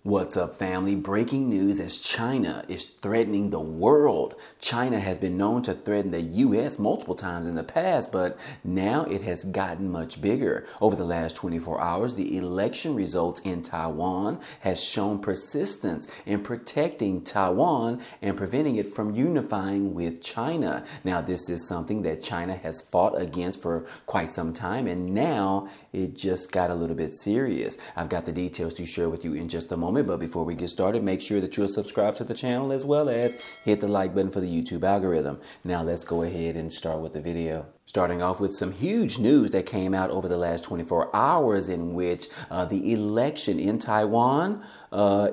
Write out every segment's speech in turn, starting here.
What's up, family? Breaking news as China is threatening the world. China has been known to threaten the U.S. multiple times in the past, but now it has gotten much bigger. Over the last 24 hours, the election results in Taiwan has shown persistence in protecting Taiwan and preventing it from unifying with China. Now, this is something that China has fought against for quite some time, and now it just got a little bit serious. I've got the details to share with you in just a moment. But before we get started, make sure that you're subscribed to the channel as well as hit the like button for the YouTube algorithm. Now let's go ahead and start with the video. Starting off with some huge news that came out over the last 24 hours in which the election in Taiwan,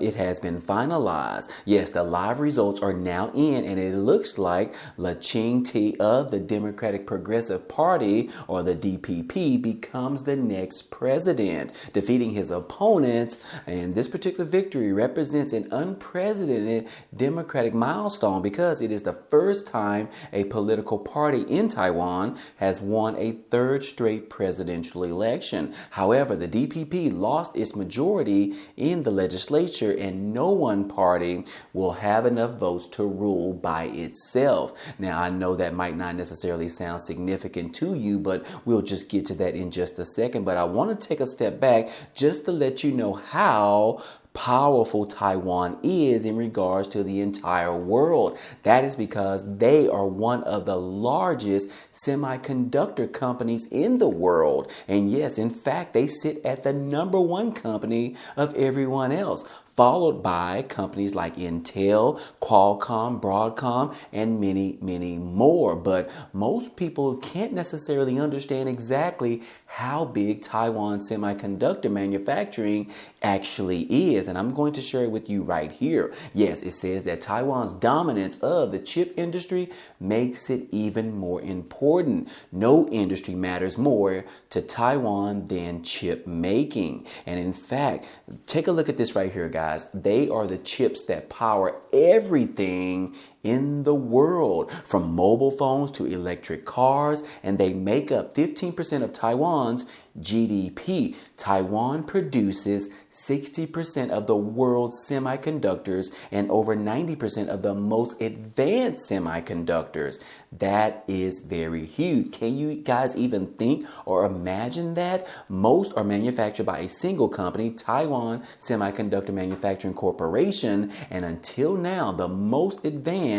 it has been finalized. Yes, the live results are now in, and it looks like La Ching-te of the Democratic Progressive Party, or the DPP, becomes the next president, defeating his opponents. And this particular victory represents an unprecedented democratic milestone because it is the first time a political party in Taiwan has won a third straight presidential election. However, the DPP lost its majority in the legislature, and no one party will have enough votes to rule by itself. Now, I know that might not necessarily sound significant to you, but we'll just get to that in just a second. But I want to take a step back just to let you know how powerful Taiwan is in regards to the entire world. That is because they are one of the largest semiconductor companies in the world. And yes, in fact, they sit at the #1 company of everyone else, followed by companies like Intel, Qualcomm, Broadcom, and many, many more. But most people can't necessarily understand exactly how big Taiwan semiconductor manufacturing actually is. And I'm going to share it with you right here. Yes, it says that Taiwan's dominance of the chip industry makes it even more important. No industry matters more to Taiwan than chip making. And in fact, take a look at this right here, guys. They are the chips that power everything in the world, from mobile phones to electric cars, and they make up 15% of Taiwan's GDP. Taiwan produces 60% of the world's semiconductors and over 90% of the most advanced semiconductors. That is very huge. Can you guys even think or imagine that? Most are manufactured by a single company, Taiwan Semiconductor Manufacturing Corporation, and until now, the most advanced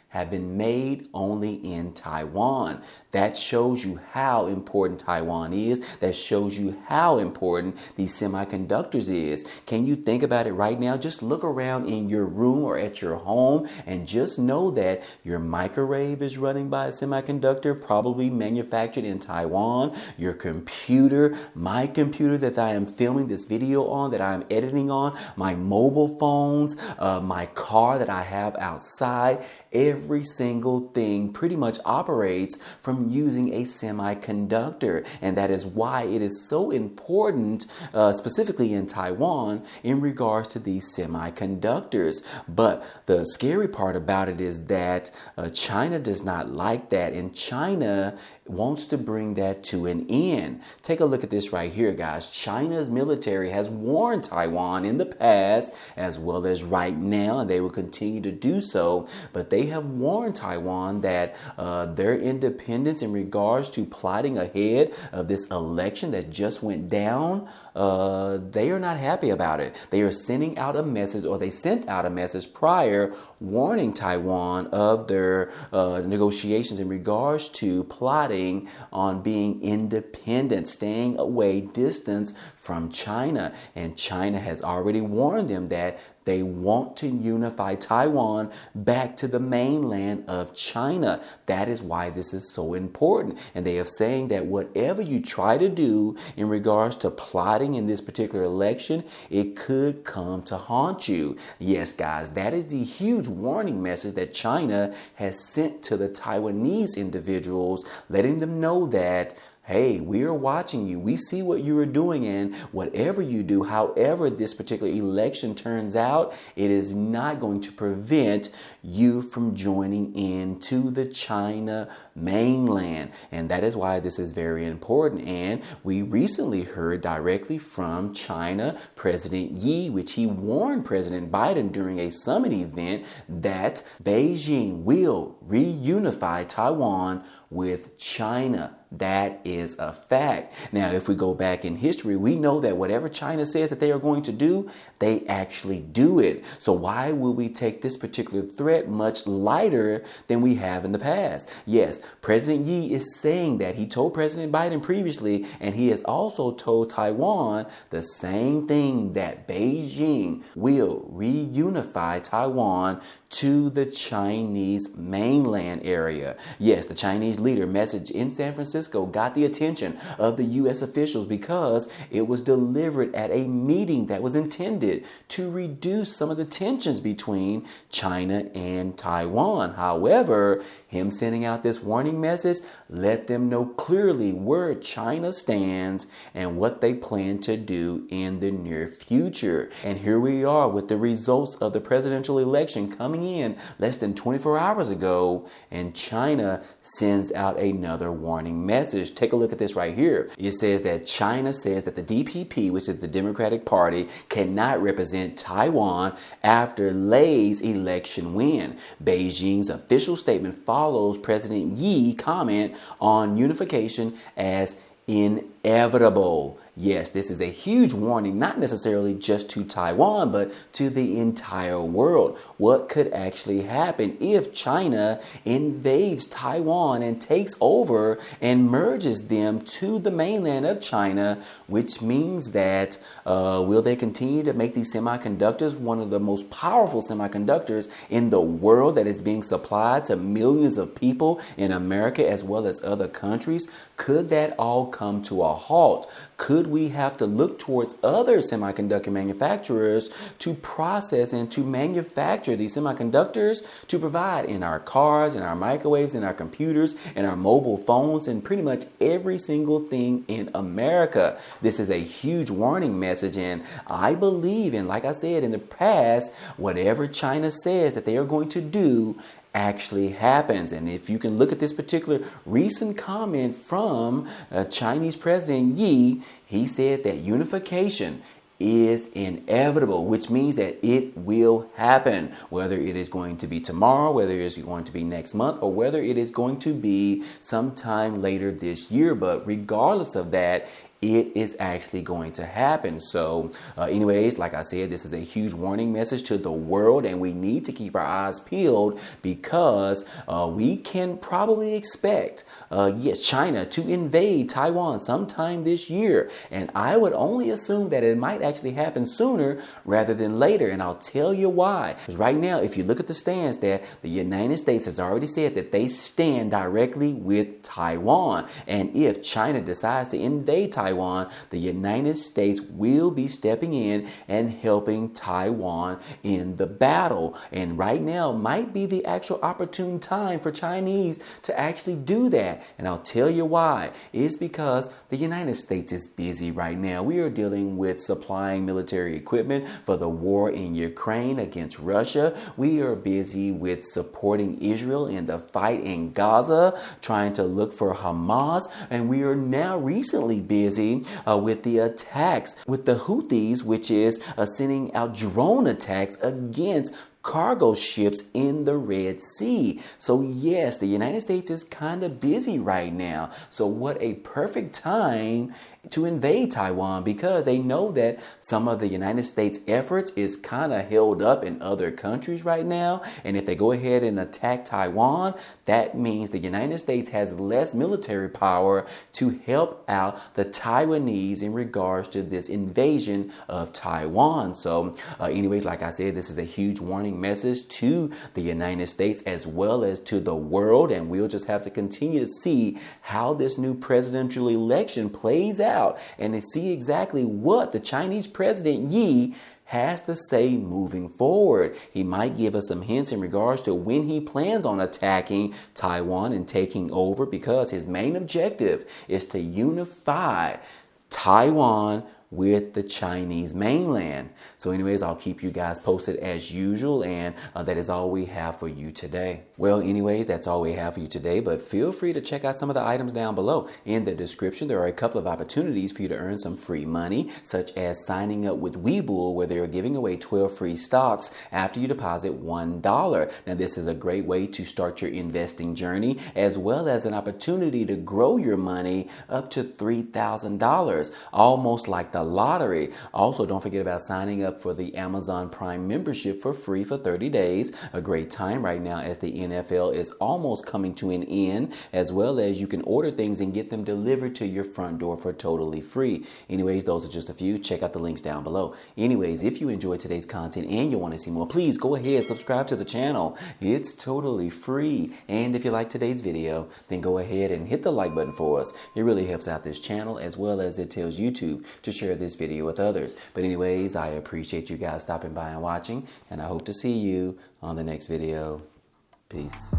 have been made only in Taiwan. That shows you how important Taiwan is. That shows you how important these semiconductors is. Can you think about it right now? Just look around in your room or at your home and just know that your microwave is running by a semiconductor, probably manufactured in Taiwan. Your computer, my computer that I am filming this video on, that I am editing on, my mobile phones, my car that I have outside, every single thing pretty much operates from using a semiconductor. And that is why it is so important, specifically in Taiwan, in regards to these semiconductors. But the scary part about it is that China does not like that. And China wants to bring that to an end. Take a look at this right here, guys. China's military has warned Taiwan in the past as well as right now, and they will continue to do so. But they have warned Taiwan that their independence in regards to plotting ahead of this election that just went down, they are not happy about it. They are sending out a message, or they sent out a message prior warning Taiwan of their negotiations in regards to plotting on being independent, staying away, distance from China. And China has already warned them that they want to unify Taiwan back to the mainland of China. That is why this is so important. And they are saying that whatever you try to do in regards to plotting in this particular election, it could come to haunt you. Yes, guys, that is the huge warning message that China has sent to the Taiwanese individuals, letting them know that, hey, we are watching you. We see what you are doing, and whatever you do, however this particular election turns out, it is not going to prevent you from joining into the China mainland. And that is why this is very important. And we recently heard directly from China President Yi, which he warned President Biden during a summit event that Beijing will reunify Taiwan with China. That is a fact. Now, if we go back in history, we know that whatever China says that they are going to do, they actually do it. So why would we take this particular threat much lighter than we have in the past? Yes, President Yi is saying that. He told President Biden previously, and he has also told Taiwan the same thing, that Beijing will reunify Taiwan to the Chinese mainland area. Yes, the Chinese leader message in San Francisco got the attention of the U.S. officials because it was delivered at a meeting that was intended to reduce some of the tensions between China and Taiwan. However, him sending out this warning message let them know clearly where China stands and what they plan to do in the near future. And here we are with the results of the presidential election coming in less than 24 hours ago, and China sends out another warning message. Take a look at this right here. It says that China says that the DPP, which is the Democratic Party, cannot represent Taiwan after Lei's election win. Beijing's official statement follows President Yi's comment on unification as inevitable. Yes, this is a huge warning, not necessarily just to Taiwan, but to the entire world. What could actually happen if China invades Taiwan and takes over and merges them to the mainland of China, which means that will they continue to make these semiconductors one of the most powerful semiconductors in the world that is being supplied to millions of people in America as well as other countries? Could that all come to a halt? Could we have to look towards other semiconductor manufacturers to process and to manufacture these semiconductors to provide in our cars, in our microwaves, in our computers, in our mobile phones, and pretty much every single thing in America? This is a huge warning message, and I believe, and like I said in the past, whatever China says that they are going to do actually happens. And if you can look at this particular recent comment from Chinese President Yi, he said that unification is inevitable, which means that it will happen, whether it is going to be tomorrow, whether it is going to be next month, or whether it is going to be sometime later this year. But regardless of that, it is actually going to happen. So anyways, like I said, this is a huge warning message to the world, and we need to keep our eyes peeled because we can probably expect China to invade Taiwan sometime this year. And I would only assume that it might actually happen sooner rather than later. And I'll tell you why. Because right now, if you look at the stance that the United States has already said that they stand directly with Taiwan. And if China decides to invade Taiwan, the United States will be stepping in and helping Taiwan in the battle. And right now might be the actual opportune time for Chinese to actually do that. And I'll tell you why. It's because the United States is busy right now. We are dealing with supplying military equipment for the war in Ukraine against Russia. We are busy with supporting Israel in the fight in Gaza, trying to look for Hamas. And we are now recently busy with the attacks with the Houthis, which is sending out drone attacks against cargo ships in the Red Sea. So yes, the United States is kind of busy right now. So what a perfect time to invade Taiwan, because they know that some of the United States efforts is kind of held up in other countries right now. And if they go ahead and attack Taiwan, that means the United States has less military power to help out the Taiwanese in regards to this invasion of Taiwan. So anyways, like I said, this is a huge warning message to the United States as well as to the world. And we'll just have to continue to see how this new presidential election plays out and to see exactly what the Chinese President Yi has to say moving forward. He might give us some hints in regards to when he plans on attacking Taiwan and taking over, because his main objective is to unify Taiwan with the Chinese mainland. So anyways, I'll keep you guys posted as usual, and that is all we have for you today. Well, anyways, that's all we have for you today, but feel free to check out some of the items down below. In the description, there are a couple of opportunities for you to earn some free money, such as signing up with Webull, where they are giving away 12 free stocks after you deposit $1. Now, this is a great way to start your investing journey, as well as an opportunity to grow your money up to $3,000, almost like the lottery. Also, don't forget about signing up for the Amazon Prime membership for free for 30 days. A great time right now as the NFL is almost coming to an end, as well as you can order things and get them delivered to your front door for totally free. Anyways, those are just a few. Check out the links down below. Anyways, if you enjoyed today's content and you want to see more, please go ahead, subscribe to the channel. It's totally free. And if you like today's video, then go ahead and hit the like button for us. It really helps out this channel, as well as it tells YouTube to share this video with others. But anyways, I appreciate you guys stopping by and watching, and I hope to see you on the next video. Peace.